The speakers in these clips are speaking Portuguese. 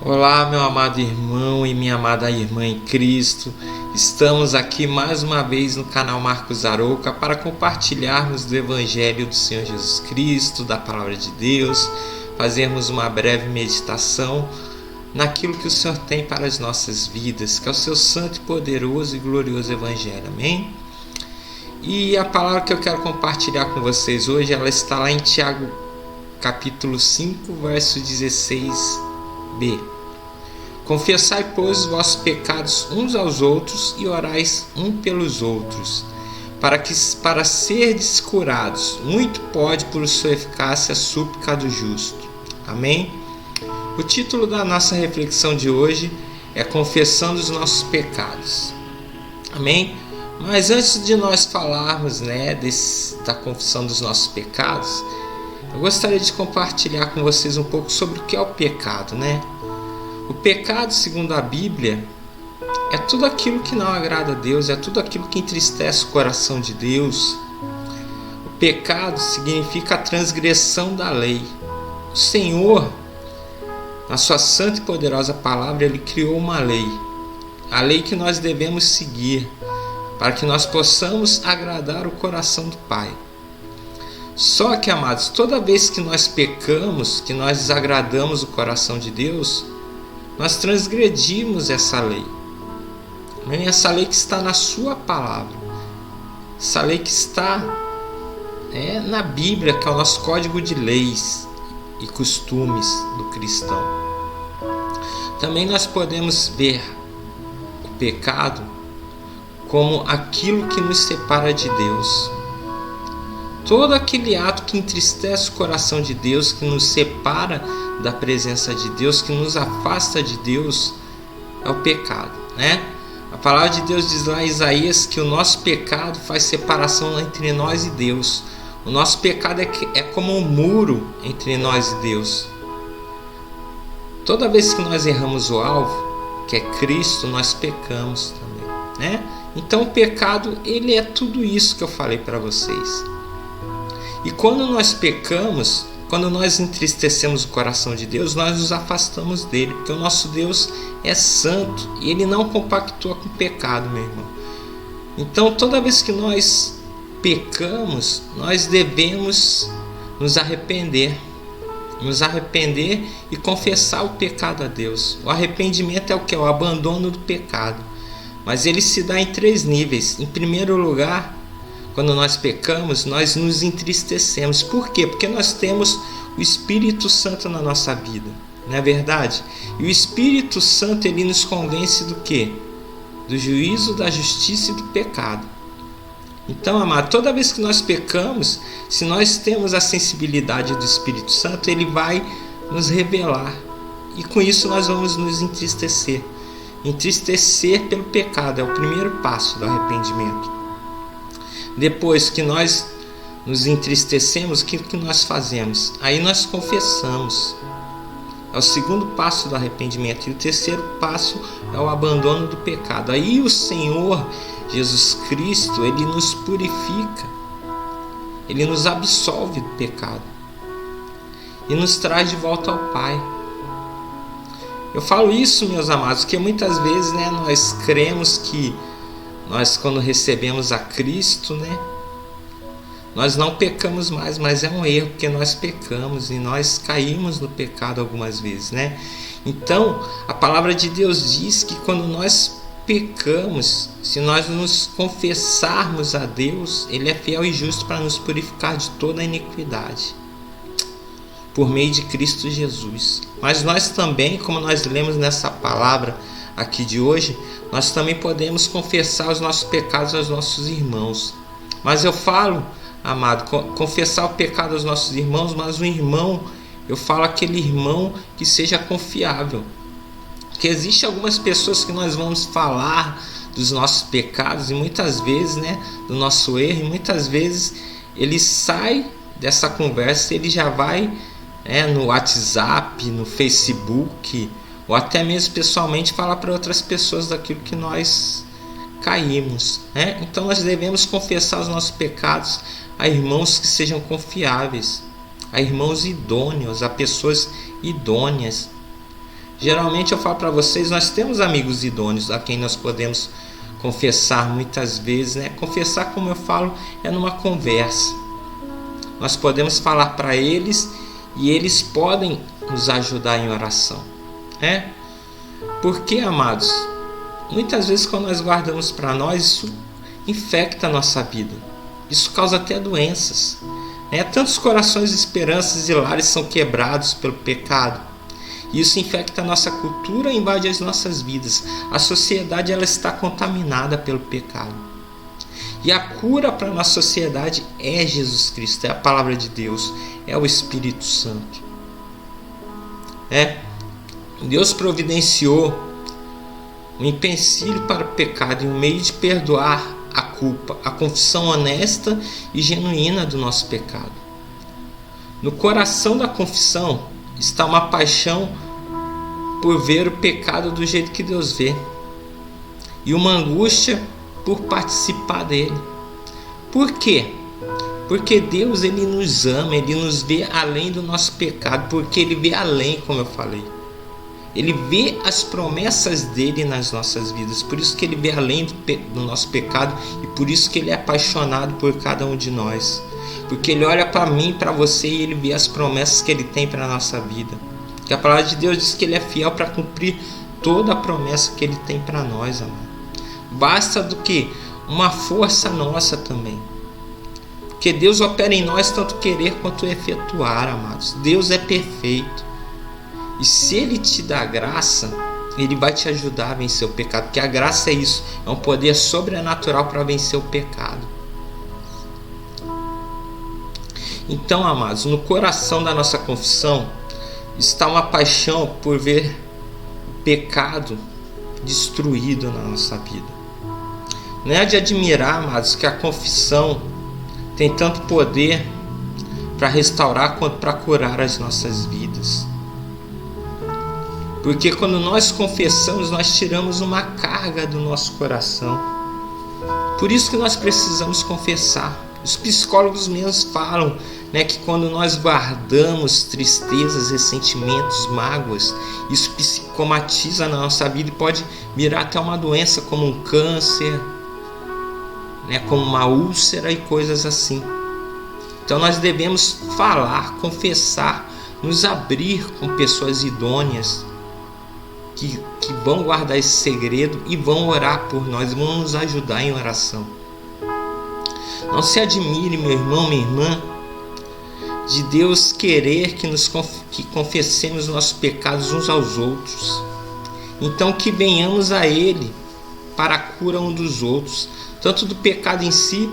Olá, meu amado irmão e minha amada irmã em Cristo. Estamos aqui mais uma vez no canal Marcos Arouca para compartilharmos do Evangelho do Senhor Jesus Cristo, da Palavra de Deus, fazermos uma breve meditação naquilo que o Senhor tem para as nossas vidas, que é o seu santo, poderoso e glorioso Evangelho. Amém? E a palavra que eu quero compartilhar com vocês hoje, ela está lá em Tiago, capítulo 5, verso 16b. Confessai, pois, os vossos pecados uns aos outros e orais um pelos outros, para serdes curados. Muito pode, por sua eficácia, a súplica do justo. Amém? O título da nossa reflexão de hoje é Confessando os nossos pecados. Amém? Mas antes de nós falarmos da confissão dos nossos pecados, eu gostaria de compartilhar com vocês um pouco sobre o que é o pecado, O pecado, segundo a Bíblia, é tudo aquilo que não agrada a Deus, é tudo aquilo que entristece o coração de Deus. O pecado significa a transgressão da lei. O Senhor, na sua santa e poderosa palavra, Ele criou uma lei. A lei que nós devemos seguir, para que nós possamos agradar o coração do Pai. Só que, amados, toda vez que nós pecamos, que nós desagradamos o coração de Deus, nós transgredimos essa lei. Essa lei que está na sua palavra. Essa lei que está na Bíblia, que é o nosso código de leis e costumes do cristão. Também nós podemos ver o pecado como aquilo que nos separa de Deus. Todo aquele ato que entristece o coração de Deus, que nos separa da presença de Deus, que nos afasta de Deus, é o pecado, A palavra de Deus diz lá em Isaías que o nosso pecado faz separação entre nós e Deus. O nosso pecado é como um muro entre nós e Deus. Toda vez que nós erramos o alvo, que é Cristo, nós pecamos também, Então o pecado, ele é tudo isso que eu falei para vocês. E quando nós pecamos, quando nós entristecemos o coração de Deus, nós nos afastamos dele, porque o nosso Deus é santo e ele não compactua com o pecado, meu irmão. Então, toda vez que nós pecamos, nós devemos nos arrepender e confessar o pecado a Deus. O arrependimento é o que? O abandono do pecado. Mas ele se dá em 3 níveis. Em primeiro lugar, quando nós pecamos, nós nos entristecemos. Por quê? Porque nós temos o Espírito Santo na nossa vida, não é verdade? E o Espírito Santo, ele nos convence do quê? Do juízo, da justiça e do pecado. Então, amado, toda vez que nós pecamos, se nós temos a sensibilidade do Espírito Santo, ele vai nos revelar. E com isso nós vamos nos entristecer. Entristecer pelo pecado é o primeiro passo do arrependimento. Depois que nós nos entristecemos, o que nós fazemos? Aí nós confessamos. É o segundo passo do arrependimento. E o terceiro passo é o abandono do pecado. Aí o Senhor Jesus Cristo, ele nos purifica. Ele nos absolve do pecado. E nos traz de volta ao Pai. Eu falo isso, meus amados, porque muitas vezes nós cremos que nós, quando recebemos a Cristo, nós não pecamos mais, mas é um erro, porque nós pecamos e nós caímos no pecado algumas vezes, Então, a palavra de Deus diz que quando nós pecamos, se nós nos confessarmos a Deus, Ele é fiel e justo para nos purificar de toda a iniquidade, por meio de Cristo Jesus. Mas nós também, como nós lemos nessa palavra aqui de hoje, nós também podemos confessar os nossos pecados aos nossos irmãos. Mas eu falo, amado, confessar o pecado aos nossos irmãos, mas o irmão, eu falo aquele irmão que seja confiável. Porque existe algumas pessoas que nós vamos falar dos nossos pecados e muitas vezes, do nosso erro, e muitas vezes ele sai dessa conversa e ele já vai no WhatsApp, no Facebook, ou até mesmo pessoalmente falar para outras pessoas daquilo que nós caímos, Então nós devemos confessar os nossos pecados a irmãos que sejam confiáveis, a irmãos idôneos, a pessoas idôneas. Geralmente eu falo para vocês, nós temos amigos idôneos a quem nós podemos confessar muitas vezes, né? Confessar, como eu falo, é numa conversa. Nós podemos falar para eles e eles podem nos ajudar em oração, né? Porque, amados, muitas vezes quando nós guardamos para nós, isso infecta a nossa vida. Isso causa até doenças, né? Tantos corações de esperanças e lares são quebrados pelo pecado. Isso infecta a nossa cultura e invade as nossas vidas. A sociedade ela está contaminada pelo pecado. E a cura para a nossa sociedade é Jesus Cristo, é a palavra de Deus, é o Espírito Santo. Deus providenciou um empecilho para o pecado e um meio de perdoar a culpa, a confissão honesta e genuína do nosso pecado. No coração da confissão está uma paixão por ver o pecado do jeito que Deus vê e uma angústia por participar dele. Por quê? Porque Deus ele nos ama, ele nos vê além do nosso pecado, porque ele vê além, como eu falei. Ele vê as promessas dele nas nossas vidas, por isso que ele vê além do nosso pecado e por isso que ele é apaixonado por cada um de nós. Porque ele olha para mim, para você e ele vê as promessas que ele tem para a nossa vida. Que a palavra de Deus diz que ele é fiel para cumprir toda a promessa que ele tem para nós, amado. Basta do que? Uma força nossa também. Porque Deus opera em nós tanto querer quanto efetuar, amados. Deus é perfeito. E se ele te dá graça, ele vai te ajudar a vencer o pecado. Porque a graça é isso, é um poder sobrenatural para vencer o pecado. Então, amados, no coração da nossa confissão está uma paixão por ver o pecado destruído na nossa vida. Não é de admirar, amados, que a confissão tem tanto poder para restaurar quanto para curar as nossas vidas. Porque quando nós confessamos, nós tiramos uma carga do nosso coração. Por isso que nós precisamos confessar. Os psicólogos mesmos falam, né, que quando nós guardamos tristezas, ressentimentos, mágoas, isso psicomatiza na nossa vida e pode virar até uma doença como um câncer, né, como uma úlcera e coisas assim. Então nós devemos falar, confessar, nos abrir com pessoas idôneas que vão guardar esse segredo e vão orar por nós, vão nos ajudar em oração. Não se admire, meu irmão, minha irmã, de Deus querer que confessemos nossos pecados uns aos outros. Então que venhamos a Ele para a cura um dos outros, tanto do pecado em si,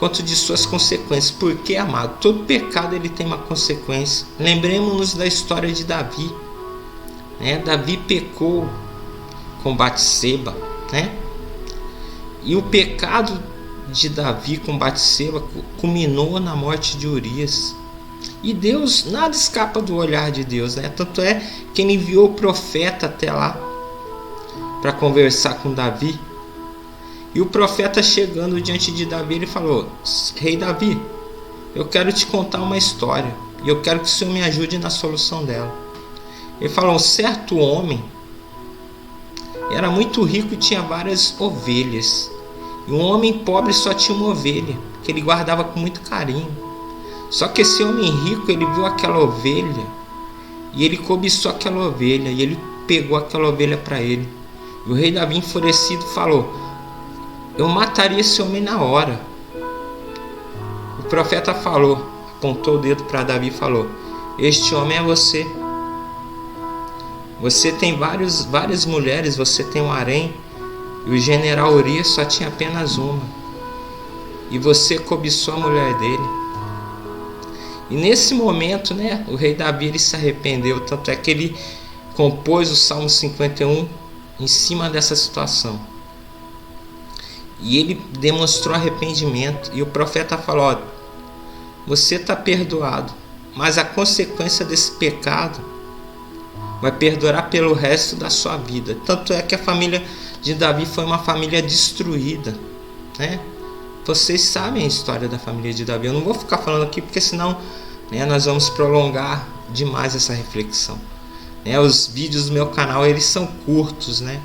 quanto de suas consequências. Porque, amado, todo pecado ele tem uma consequência. Lembremos-nos da história de Davi. Davi pecou com Batseba, e o pecado de Davi com Batseba culminou na morte de Urias. E Deus, nada escapa do olhar de Deus, Tanto é que ele enviou o profeta até lá para conversar com Davi. E o profeta chegando diante de Davi, ele falou: Rei Davi, eu quero te contar uma história e eu quero que o Senhor me ajude na solução dela. Ele falou: um certo homem era muito rico e tinha várias ovelhas. E um homem pobre só tinha uma ovelha, que ele guardava com muito carinho. Só que esse homem rico, ele viu aquela ovelha e ele cobiçou aquela ovelha e ele pegou aquela ovelha para ele. E o rei Davi, enfurecido, falou: eu mataria esse homem na hora. O profeta falou, apontou o dedo para Davi e falou: este homem é você. Você tem várias mulheres, você tem um harém, e o general Urias só tinha apenas uma. E você cobiçou a mulher dele. E nesse momento, o rei Davi ele se arrependeu, tanto é que ele compôs o Salmo 51 em cima dessa situação. E ele demonstrou arrependimento. E o profeta falou: você está perdoado, mas a consequência desse pecado vai perdurar pelo resto da sua vida. Tanto é que a família de Davi foi uma família destruída, Vocês sabem a história da família de Davi. Eu não vou ficar falando aqui porque senão nós vamos prolongar demais essa reflexão. né? Os vídeos do meu canal, eles são curtos, né?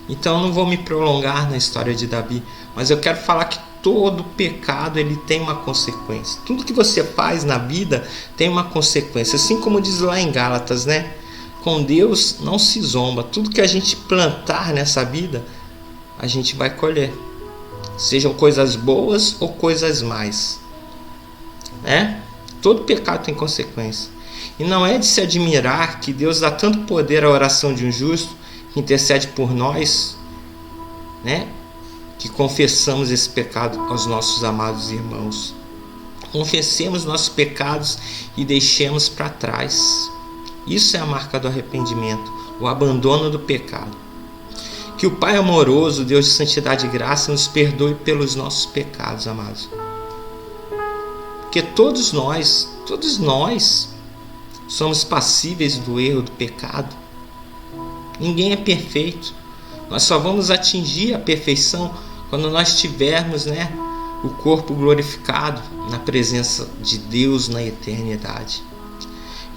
Então eu não vou me prolongar na história de Davi, mas eu quero falar que todo pecado ele tem uma consequência. Tudo que você faz na vida tem uma consequência, assim como diz lá em Gálatas, né? Com Deus não se zomba. Tudo que a gente plantar nessa vida, a gente vai colher. Sejam coisas boas ou coisas más, né? Todo pecado tem consequência. E não é de se admirar que Deus dá tanto poder à oração de um justo, que intercede por nós, né? Que confessamos esse pecado aos nossos amados irmãos. Confessemos nossos pecados e deixemos para trás. Isso é a marca do arrependimento, o abandono do pecado. Que o Pai amoroso, Deus de santidade e graça, nos perdoe pelos nossos pecados, amados. Porque todos nós somos passíveis do erro, do pecado. Ninguém é perfeito. Nós só vamos atingir a perfeição quando nós tivermos, né, o corpo glorificado na presença de Deus na eternidade.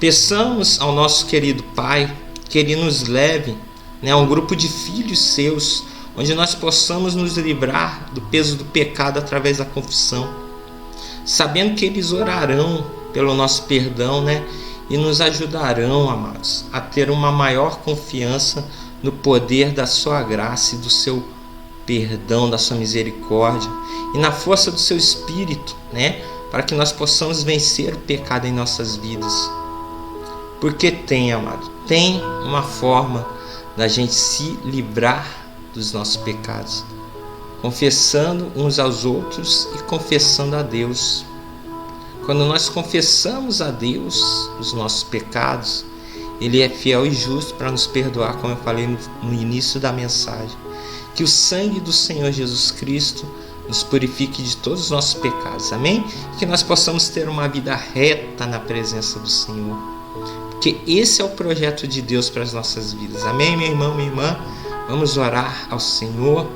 Peçamos ao nosso querido Pai que Ele nos leve, né, a um grupo de filhos seus, onde nós possamos nos livrar do peso do pecado através da confissão, sabendo que eles orarão pelo nosso perdão, né, e nos ajudarão, amados, a ter uma maior confiança no poder da sua graça e do seu perdão, da sua misericórdia e na força do seu Espírito, né, para que nós possamos vencer o pecado em nossas vidas. Porque tem, amado, tem uma forma da gente se livrar dos nossos pecados, confessando uns aos outros e confessando a Deus. Quando nós confessamos a Deus os nossos pecados, Ele é fiel e justo para nos perdoar, como eu falei no início da mensagem. Que o sangue do Senhor Jesus Cristo nos purifique de todos os nossos pecados, amém? Que nós possamos ter uma vida reta na presença do Senhor, porque esse é o projeto de Deus para as nossas vidas, amém, meu irmão, minha irmã? Vamos orar ao Senhor.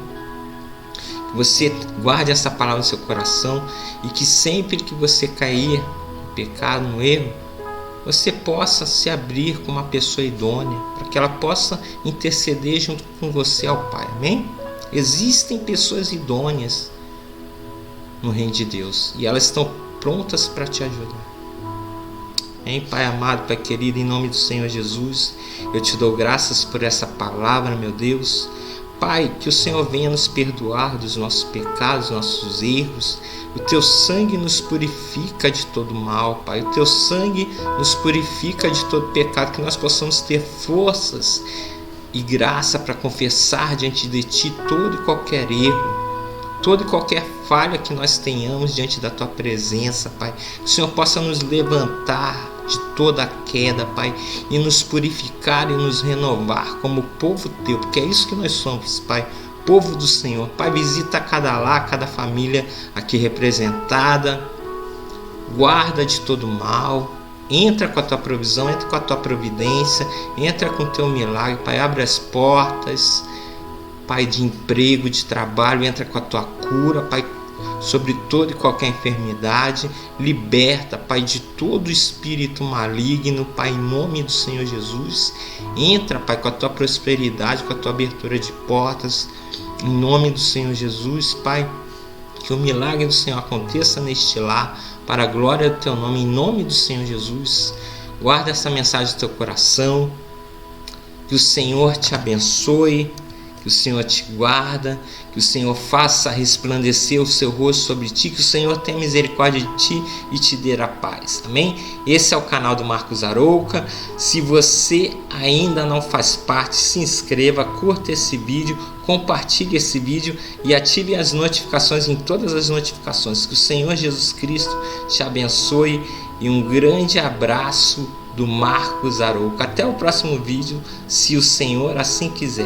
Que você guarde essa palavra no seu coração e que sempre que você cair no pecado, no erro, você possa se abrir com uma pessoa idônea, para que ela possa interceder junto com você ao Pai, amém? Existem pessoas idôneas no reino de Deus e elas estão prontas para te ajudar. Amém? Pai amado, Pai querido, em nome do Senhor Jesus, eu te dou graças por essa palavra, meu Deus. Pai, que o Senhor venha nos perdoar dos nossos pecados, nossos erros. O Teu sangue nos purifica de todo mal, Pai. O Teu sangue nos purifica de todo pecado, que nós possamos ter forças e graça para confessar diante de Ti todo e qualquer erro, toda e qualquer falha que nós tenhamos diante da Tua presença, Pai. Que o Senhor possa nos levantar de toda a queda, Pai, e nos purificar e nos renovar como povo Teu, porque é isso que nós somos, Pai, povo do Senhor. Pai, visita cada lar, cada família aqui representada, guarda de todo mal, entra com a Tua provisão, entra com a Tua providência, entra com o Teu milagre, Pai, abre as portas, Pai, de emprego, de trabalho, entra com a Tua cura, Pai, sobre toda e qualquer enfermidade, liberta, Pai, de todo espírito maligno, Pai, em nome do Senhor Jesus. Entra, Pai, com a Tua prosperidade, com a Tua abertura de portas, em nome do Senhor Jesus, Pai, que o milagre do Senhor aconteça neste lar, para a glória do Teu nome, em nome do Senhor Jesus. Guarda essa mensagem do Teu coração, que o Senhor te abençoe, que o Senhor te guarda, que o Senhor faça resplandecer o seu rosto sobre ti, que o Senhor tenha misericórdia de ti e te dê a paz, amém? Esse é o canal do Marcos Arouca. Se você ainda não faz parte, se inscreva, curta esse vídeo, compartilhe esse vídeo e ative as notificações em todas as notificações. Que o Senhor Jesus Cristo te abençoe e um grande abraço do Marcos Arouca. Até o próximo vídeo, se o Senhor assim quiser.